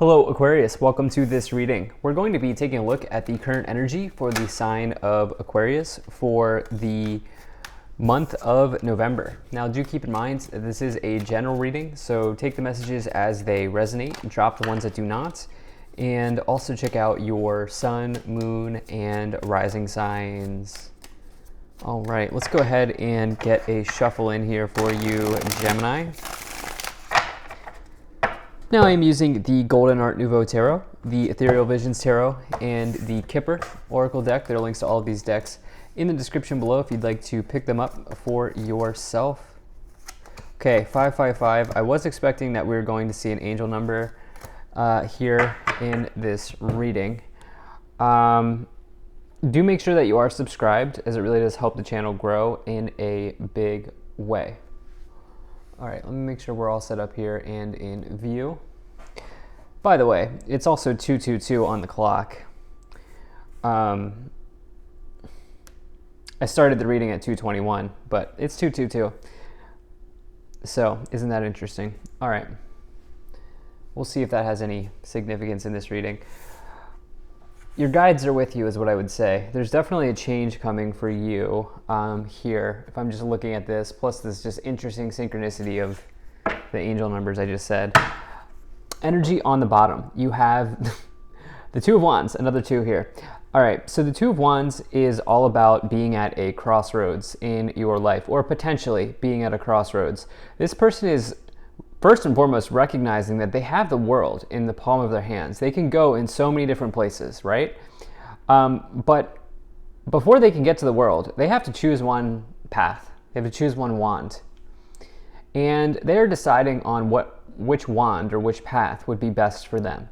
Hello Aquarius, welcome to this reading. We're going to be taking a look at the current energy for the sign of Aquarius for the month of November. Now do keep in mind that this is a general reading, so take the messages as they resonate, drop the ones that do not, and also check out your sun, moon, and rising signs. All right, let's go ahead and get a shuffle in here for you, Gemini. Now I'm using the Golden Art Nouveau Tarot, the Ethereal Visions Tarot, and the Kipper Oracle deck. There are links to all of these decks in the description below if you'd like to pick them up for yourself. Okay, 555. I was expecting that we were going to see an angel number here in this reading. Do make sure that you are subscribed, as it really does help the channel grow in a big way. All right, let me make sure we're all set up here and in view. By the way, it's also 2:22 on the clock. I started the reading at 2:21, but it's 2:22. So, isn't that interesting? All right. We'll see if that has any significance in this reading. Your guides are with you is what I would say. There's definitely a change coming for you here, if I'm just looking at this, plus this just interesting synchronicity of the angel numbers I just said. Energy on the bottom. You have the Two of Wands, another two here. All right, so the Two of Wands is all about being at a crossroads in your life, or potentially being at a crossroads. This person is first and foremost recognizing that they have the world in the palm of their hands. They can go in so many different places, right? But before they can get to the world, they have to choose one path. They have to choose one wand. And they're deciding on which wand or which path would be best for them.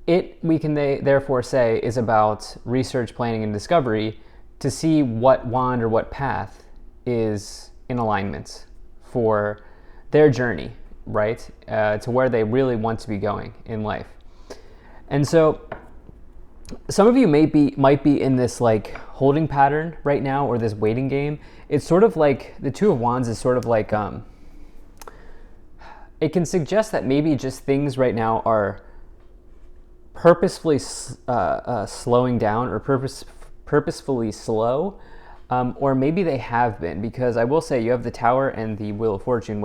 We can therefore say, is about research, planning, and discovery to see what wand or what path is in alignment for their journey, right, to where they really want to be going in life. And so some of you might be in this like holding pattern right now, or this waiting game. It's sort of like the Two of Wands is sort of like, it can suggest that maybe just things right now are purposefully slowing down, or purposefully slow. Or maybe they have been, because I will say you have the Tower and the Wheel of Fortune,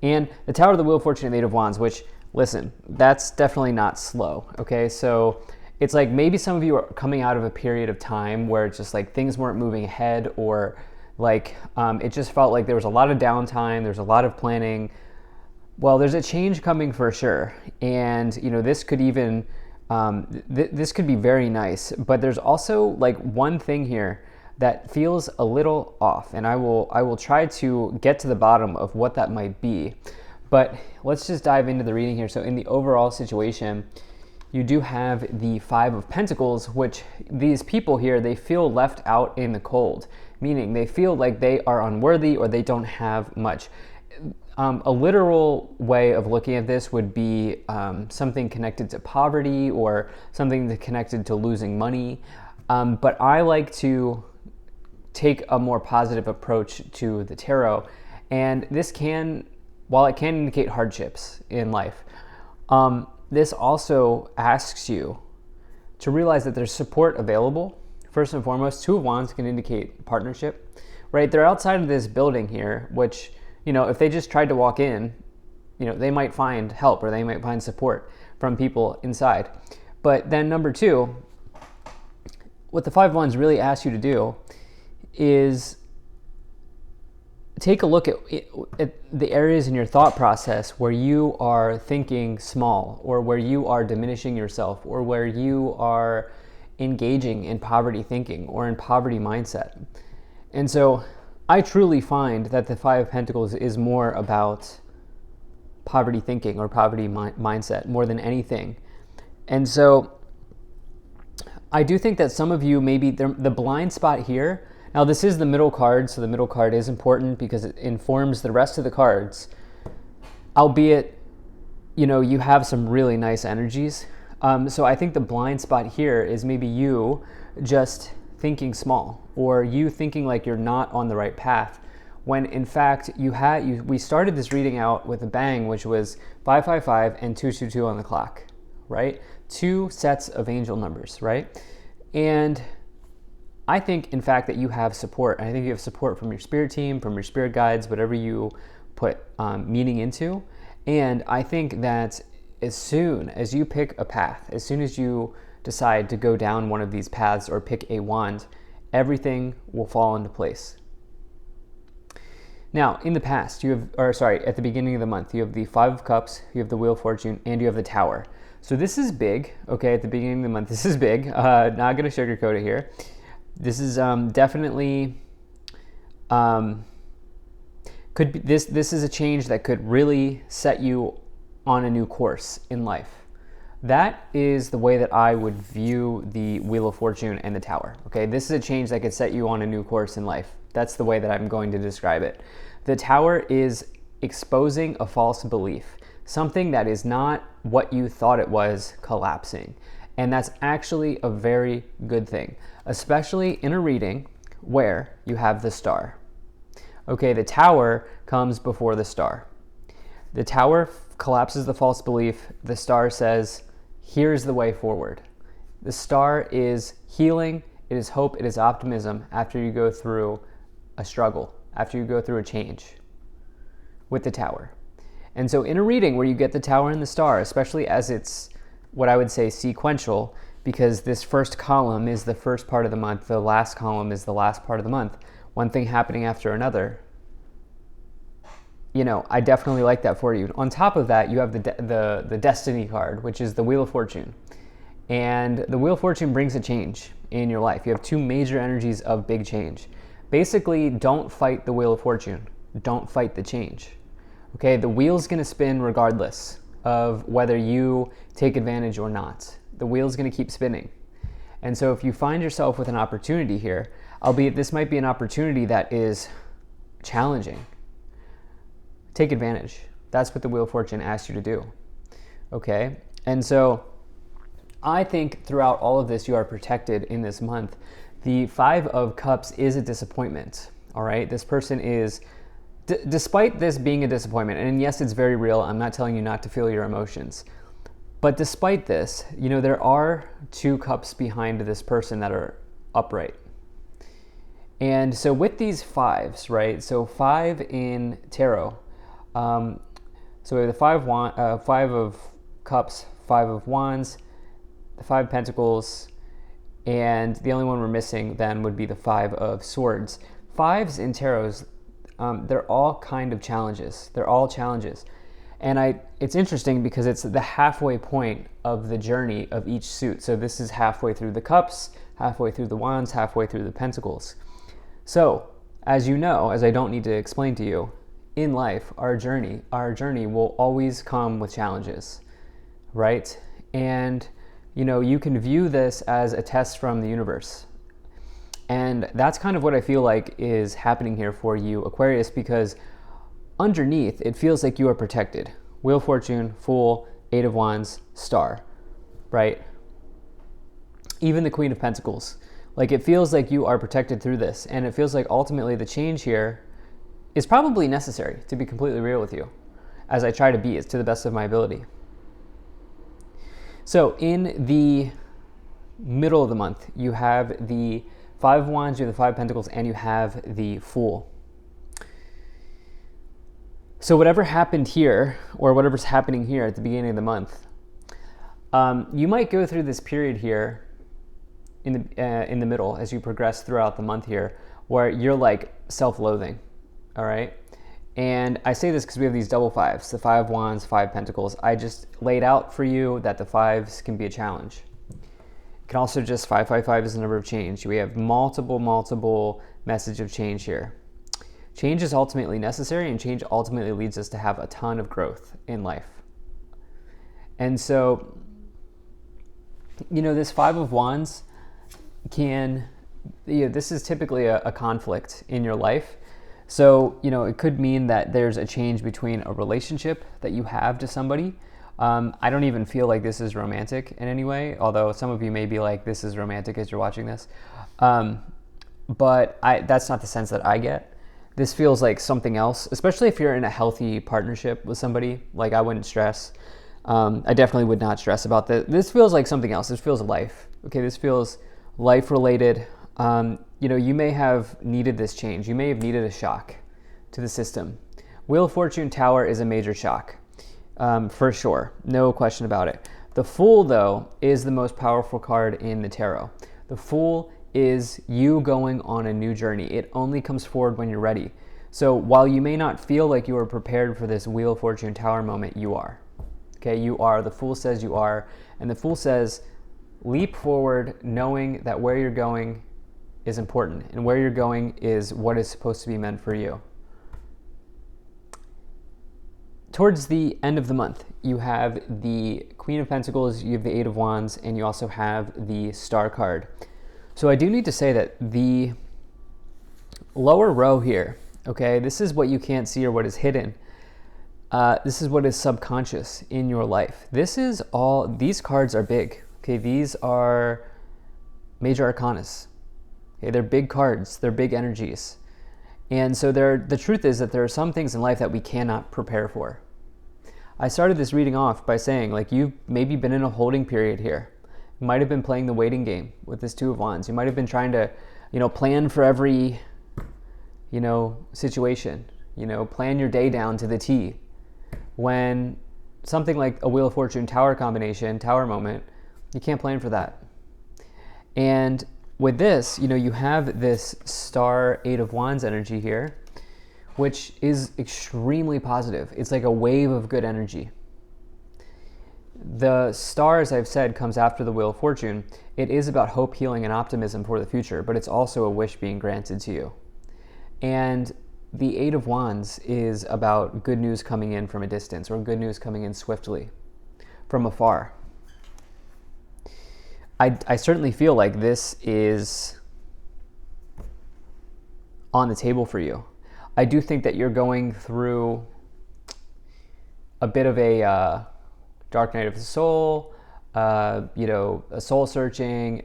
and the Tower, the Wheel of Fortune, and the Eight of Wands, which, listen, that's definitely not slow, okay? So it's like maybe some of you are coming out of a period of time where it's just like things weren't moving ahead, or like it just felt like there was a lot of downtime, there's a lot of planning. Well, there's a change coming for sure, and this could even, this could be very nice, but there's also like one thing here that feels a little off, and I will try to get to the bottom of what that might be. But let's just dive into the reading here. So in the overall situation, you do have the Five of Pentacles, which these people here, they feel left out in the cold, meaning they feel like they are unworthy or they don't have much. A literal way of looking at this would be something connected to poverty, or something connected to losing money. But I like to take a more positive approach to the tarot, and this can, while it can indicate hardships in life, this also asks you to realize that there's support available. First and foremost, Two of Wands can indicate partnership, right? They're outside of this building here, which, if they just tried to walk in, they might find help, or they might find support from people inside. But then number two, what the Five of Wands really asks you to do is take a look at the areas in your thought process where you are thinking small, or where you are diminishing yourself, or where you are engaging in poverty thinking or in poverty mindset. And so I truly find that the Five of Pentacles is more about poverty thinking or poverty mindset more than anything. And so I do think that some of you, maybe the blind spot here. Now this is the middle card, so the middle card is important because it informs the rest of the cards, albeit, you have some really nice energies. So I think the blind spot here is maybe you just thinking small, or you thinking like you're not on the right path, when in fact we started this reading out with a bang, which was 555 and 222 on the clock, right? 2 sets of angel numbers, right? And I think, in fact, that you have support. I think you have support from your spirit team, from your spirit guides, whatever you put meaning into. And I think that as soon as you pick a path, as soon as you decide to go down one of these paths or pick a wand, everything will fall into place. Now, in the past, at the beginning of the month, you have the 5 of Cups, you have the Wheel of Fortune, and you have the Tower. So this is big, okay, at the beginning of the month. This is big. Not going to sugarcoat it here. This is definitely could be, this is a change that could really set you on a new course in life. That is the way that I would view the Wheel of Fortune and the Tower. Okay, this is a change that could set you on a new course in life. That's the way that I'm going to describe it. The Tower is exposing a false belief, something that is not what you thought it was collapsing. And that's actually a very good thing, especially in a reading where you have the Star. Okay, the Tower comes before the Star. The Tower collapses the false belief. The Star says, here's the way forward. The Star is healing, it is hope, it is optimism after you go through a struggle, after you go through a change with the Tower. And so in a reading where you get the Tower and the Star, especially as it's what I would say sequential, because this first column is the first part of the month, the last column is the last part of the month, one thing happening after another, I definitely like that for you. On top of that, you have the Destiny card, which is the Wheel of Fortune. And the Wheel of Fortune brings a change in your life. You have 2 major energies of big change. Basically, don't fight the Wheel of Fortune. Don't fight the change. Okay, the wheel's going to spin regardless of whether you take advantage or not. The wheel's going to keep spinning. And so if you find yourself with an opportunity here, albeit this might be an opportunity that is challenging, take advantage. That's what the Wheel of Fortune asks you to do. Okay? And so I think throughout all of this, you are protected in this month. The 5 of Cups is a disappointment. All right? This person is, despite this being a disappointment, and yes, it's very real. I'm not telling you not to feel your emotions. But despite this, there are 2 cups behind this person that are upright. And so with these 5s, right? So 5 in tarot. So we have the 5 of Cups, 5 of Wands, the 5 of Pentacles, and the only one we're missing then would be the 5 of Swords. 5s in tarots, they're all kind of challenges. They're all challenges. And it's interesting because it's the halfway point of the journey of each suit. So this is halfway through the Cups, halfway through the Wands, halfway through the Pentacles. So, as you know, as I don't need to explain to you, in life, our journey will always come with challenges, right? And, you can view this as a test from the universe. And that's kind of what I feel like is happening here for you, Aquarius, because underneath, it feels like you are protected. Wheel of Fortune, Fool, 8 of Wands, Star, right? Even the Queen of Pentacles. Like, it feels like you are protected through this. And it feels like ultimately the change here is probably necessary, to be completely real with you, as I try to be, to the best of my ability. So in the middle of the month, you have the 5 of Wands, you have the 5 of Pentacles, and you have the Fool. So whatever happened here, or whatever's happening here at the beginning of the month, you might go through this period here in the middle as you progress throughout the month here, where you're like self-loathing, all right? And I say this because we have these double 5s, the 5 of Wands, 5 Pentacles. I just laid out for you that the 5s can be a challenge. It can also just 555 is the number of change. We have multiple message of change here. Change is ultimately necessary, and change ultimately leads us to have a ton of growth in life. And so, this 5 of Wands this is typically a conflict in your life. So, it could mean that there's a change between a relationship that you have to somebody. I don't even feel like this is romantic in any way, although some of you may be like, this is romantic as you're watching this. But that's not the sense that I get. This feels like something else, especially if you're in a healthy partnership with somebody. Like, I wouldn't stress. I definitely would not stress about this. This feels like something else. This feels life. Okay, this feels life related. You may have needed this change. You may have needed a shock to the system. Wheel of Fortune Tower is a major shock, for sure. No question about it. The Fool, though, is the most powerful card in the tarot. The Fool is you going on a new journey. It only comes forward when you're ready. So while you may not feel like you are prepared for this Wheel of Fortune Tower moment, you are. Okay, you are. The Fool says you are. And the Fool says, leap forward knowing that where you're going is important. And where you're going is what is supposed to be meant for you. Towards the end of the month, you have the Queen of Pentacles, you have the Eight of Wands, and you also have the Star card. So I do need to say that the lower row here, okay, this is what you can't see or what is hidden. This is what is subconscious in your life. These cards are big, okay? These are major arcanas. Okay, they're big cards, they're big energies. And so the truth is that there are some things in life that we cannot prepare for. I started this reading off by saying, like, you've maybe been in a holding period here. You might have been playing the waiting game with this Two of Wands. You might have been trying to, plan for every, situation. Plan your day down to the T. When something like a Wheel of Fortune Tower combination, Tower moment, you can't plan for that. And with this, you have this Star Eight of Wands energy here, which is extremely positive. It's like a wave of good energy. The Star, as I've said, comes after the Wheel of Fortune. It is about hope, healing, and optimism for the future, but it's also a wish being granted to you. And the Eight of Wands is about good news coming in from a distance, or good news coming in swiftly from afar. I certainly feel like this is on the table for you. I do think that you're going through a bit of a dark night of the soul, a soul searching,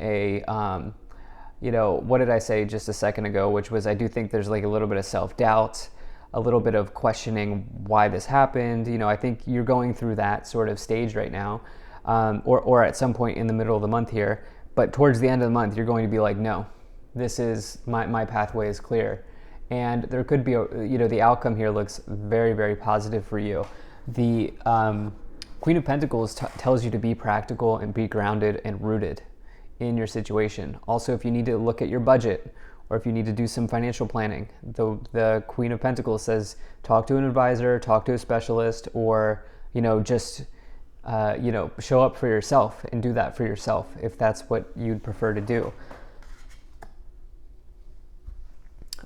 what did I say just a second ago, which was I do think there's like a little bit of self-doubt, a little bit of questioning why this happened. I think you're going through that sort of stage right now, or at some point in the middle of the month here. But towards the end of the month, you're going to be like, no, this is, my pathway is clear. And there could be, the outcome here looks very, very positive for you. The Queen of Pentacles tells you to be practical and be grounded and rooted in your situation. Also, if you need to look at your budget, or if you need to do some financial planning, the Queen of Pentacles says talk to an advisor, talk to a specialist, or just show up for yourself and do that for yourself if that's what you'd prefer to do.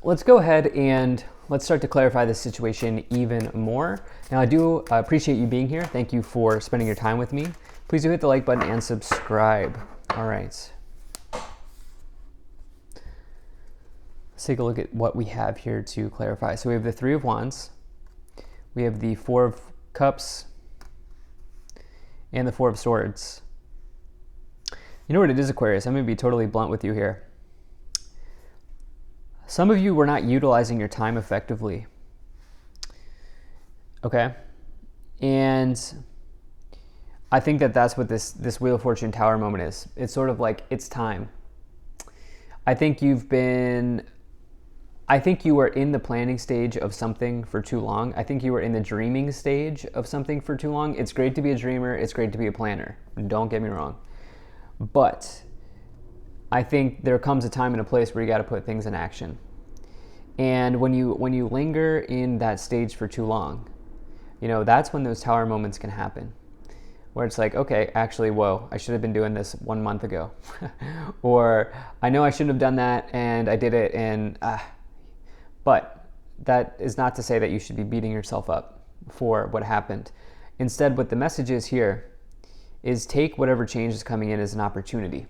Let's go ahead and let's start to clarify this situation even more. Now, I do appreciate you being here. Thank you for spending your time with me. Please do hit the like button and subscribe. All right. Let's take a look at what we have here to clarify. So we have the Three of Wands, we have the Four of Cups, and the Four of Swords. You know what it is, Aquarius? I'm going to be totally blunt with you here. Some of you were not utilizing your time effectively. Okay? And I think that that's what this Wheel of Fortune Tower moment is. It's sort of like, it's time. I think you were in the planning stage of something for too long. I think you were in the dreaming stage of something for too long. It's great to be a dreamer. It's great to be a planner. Don't get me wrong. But I think there comes a time and a place where you got to put things in action. And when you linger in that stage for too long, that's when those tower moments can happen. Where it's like, okay, actually, whoa, I should have been doing this 1 month ago. Or I know I shouldn't have done that and I did it and but that is not to say that you should be beating yourself up for what happened. Instead, what the message is here is take whatever change is coming in as an opportunity.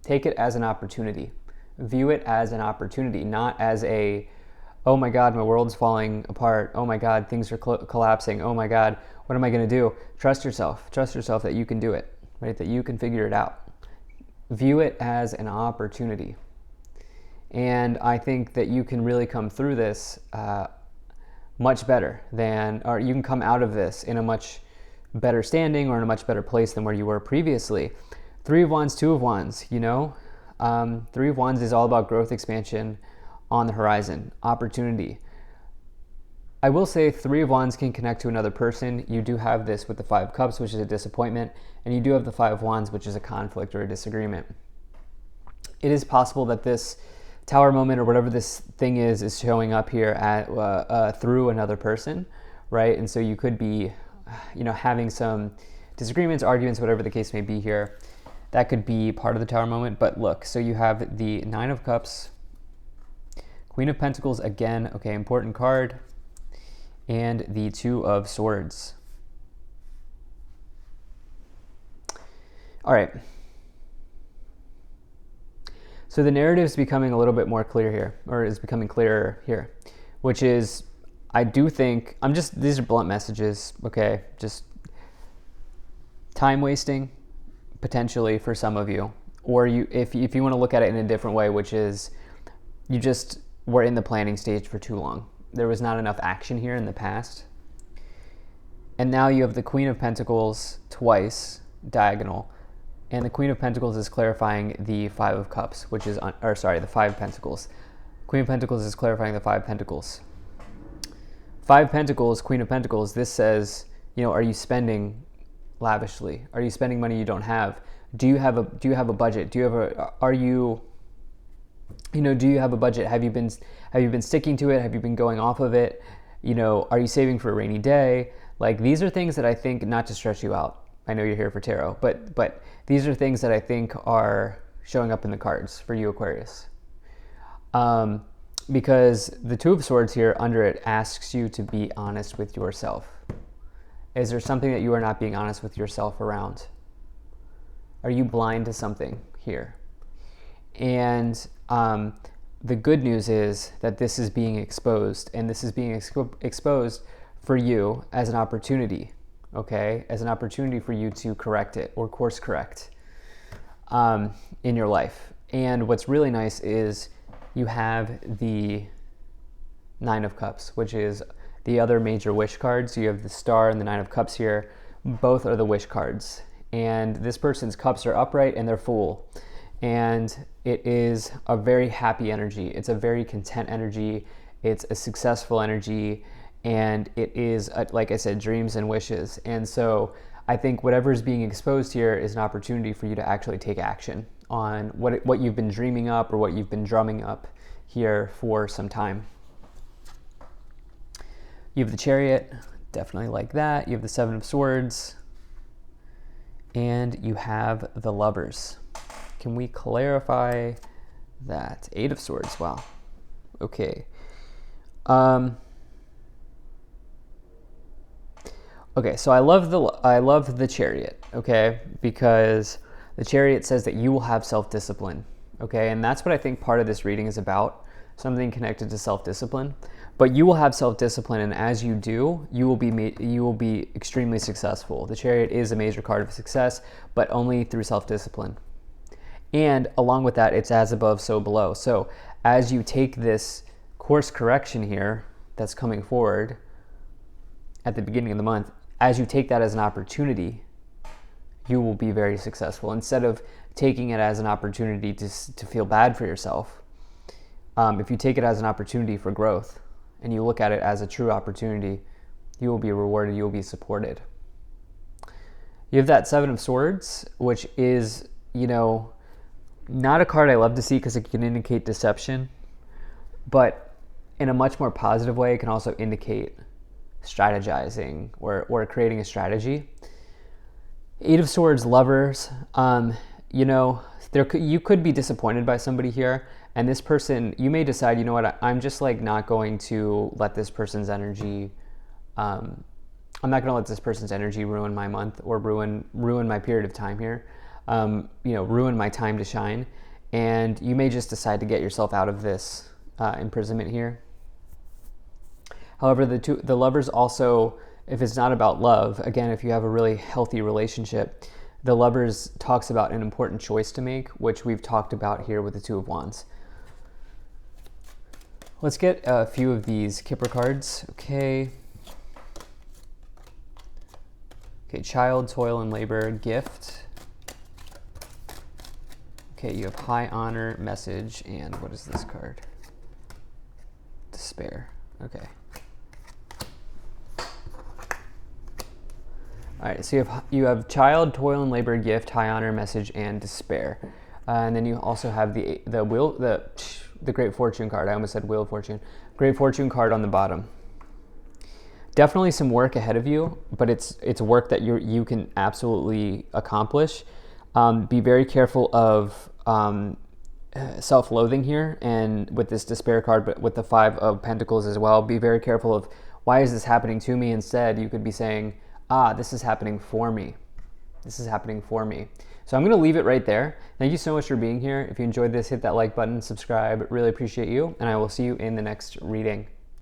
Take it as an opportunity. View it as an opportunity, not as a, oh my God, my world's falling apart. Oh my God, things are collapsing. Oh my God, what am I going to do? Trust yourself. Trust yourself that you can do it, right? That you can figure it out. View it as an opportunity. And I think that you can really come through this much better or you can come out of this in a much better standing or in a much better place than where you were previously. 3 of Wands, 2 of Wands, 3 of Wands is all about growth, expansion on the horizon, opportunity. I will say 3 of Wands can connect to another person. You do have this with the 5 of Cups, which is a disappointment, and you do have the 5 of Wands, which is a conflict or a disagreement. It is possible that this Tower moment or whatever this thing is showing up here through another person, right? And so you could be, having some disagreements, arguments, whatever the case may be here. That could be part of the Tower moment. But look, so you have the 9 of Cups, Queen of Pentacles again, okay, important card, and the 2 of Swords. All right. So the narrative is becoming a little bit more clear here, or is becoming clearer here, which is, I do think, these are blunt messages, okay? Just time wasting, potentially, for some of you. Or if you want to look at it in a different way, which is, you just were in the planning stage for too long. There was not enough action here in the past. And now you have the Queen of Pentacles twice, diagonal. And the Queen of Pentacles is clarifying the 5 of Cups, which is, the 5 of Pentacles. Queen of Pentacles is clarifying the 5 of Pentacles. 5 Pentacles, Queen of Pentacles, this says, are you spending lavishly? Are you spending money you don't have? Do you have a budget? Do you have a budget? Have you been sticking to it? Have you been going off of it? Are you saving for a rainy day? Like, these are things that I think, not to stress you out, I know you're here for tarot, but these are things that I think are showing up in the cards for you, Aquarius. Because the 2 of Swords here under it asks you to be honest with yourself. Is there something that you are not being honest with yourself around? Are you blind to something here? And the good news is that this is being exposed, and this is being exposed for you as an opportunity. Okay, as an opportunity for you to correct it or course correct in your life. And what's really nice is you have the 9 of Cups, which is the other major wish card. So you have the Star and the 9 of Cups here. Both are the wish cards. And this person's cups are upright and they're full. And it is a very happy energy. It's a very content energy. It's a successful energy. And it is, like I said, dreams and wishes. And so I think whatever is being exposed here is an opportunity for you to actually take action on what you've been dreaming up or what you've been drumming up here for some time. You have the Chariot, definitely like that. You have the 7 of Swords. And you have the Lovers. Can we clarify that? 8 of Swords, wow. Okay. Okay, so I love the Chariot, okay, because the Chariot says that you will have self-discipline, okay, and that's what I think part of this reading is about, something connected to self-discipline. But you will have self-discipline, and as you do, you will be extremely successful. The Chariot is a major card of success, but only through self-discipline. And along with that, it's as above, so below. So as you take this course correction here that's coming forward at the beginning of the month, as you take that as an opportunity, you will be very successful. Instead of taking it as an opportunity to feel bad for yourself, if you take it as an opportunity for growth and you look at it as a true opportunity, you will be rewarded, you will be supported. You have that 7 of Swords, which is, not a card I love to see because it can indicate deception, but in a much more positive way, it can also indicate strategizing or creating a strategy. 8 of Swords, Lovers, you could be disappointed by somebody here, and this person, you may decide, I'm just not going to let this person's energy, I'm not going to let this person's energy ruin my month or ruin my period of time here, ruin my time to shine. And you may just decide to get yourself out of this imprisonment here. However, the Lovers also, if it's not about love, again, if you have a really healthy relationship, the Lovers talks about an important choice to make, which we've talked about here with the 2 of Wands. Let's get a few of these Kipper cards. Okay. Okay, child, toil and labor, gift. Okay, you have high honor, message, and what is this card? Despair. Okay. All right, so you have child, toil and labor, gift, high honor, message, and despair, and then you also have the Great Fortune card. I almost said Wheel of Fortune. Great Fortune card on the bottom. Definitely some work ahead of you, but it's work that you can absolutely accomplish. Be very careful of self-loathing here, and with this despair card, but with the Five of Pentacles as well. Be very careful of, why is this happening to me? Instead, you could be saying, this is happening for me. This is happening for me. So I'm going to leave it right there. Thank you so much for being here. If you enjoyed this, hit that like button, subscribe. Really appreciate you, and I will see you in the next reading.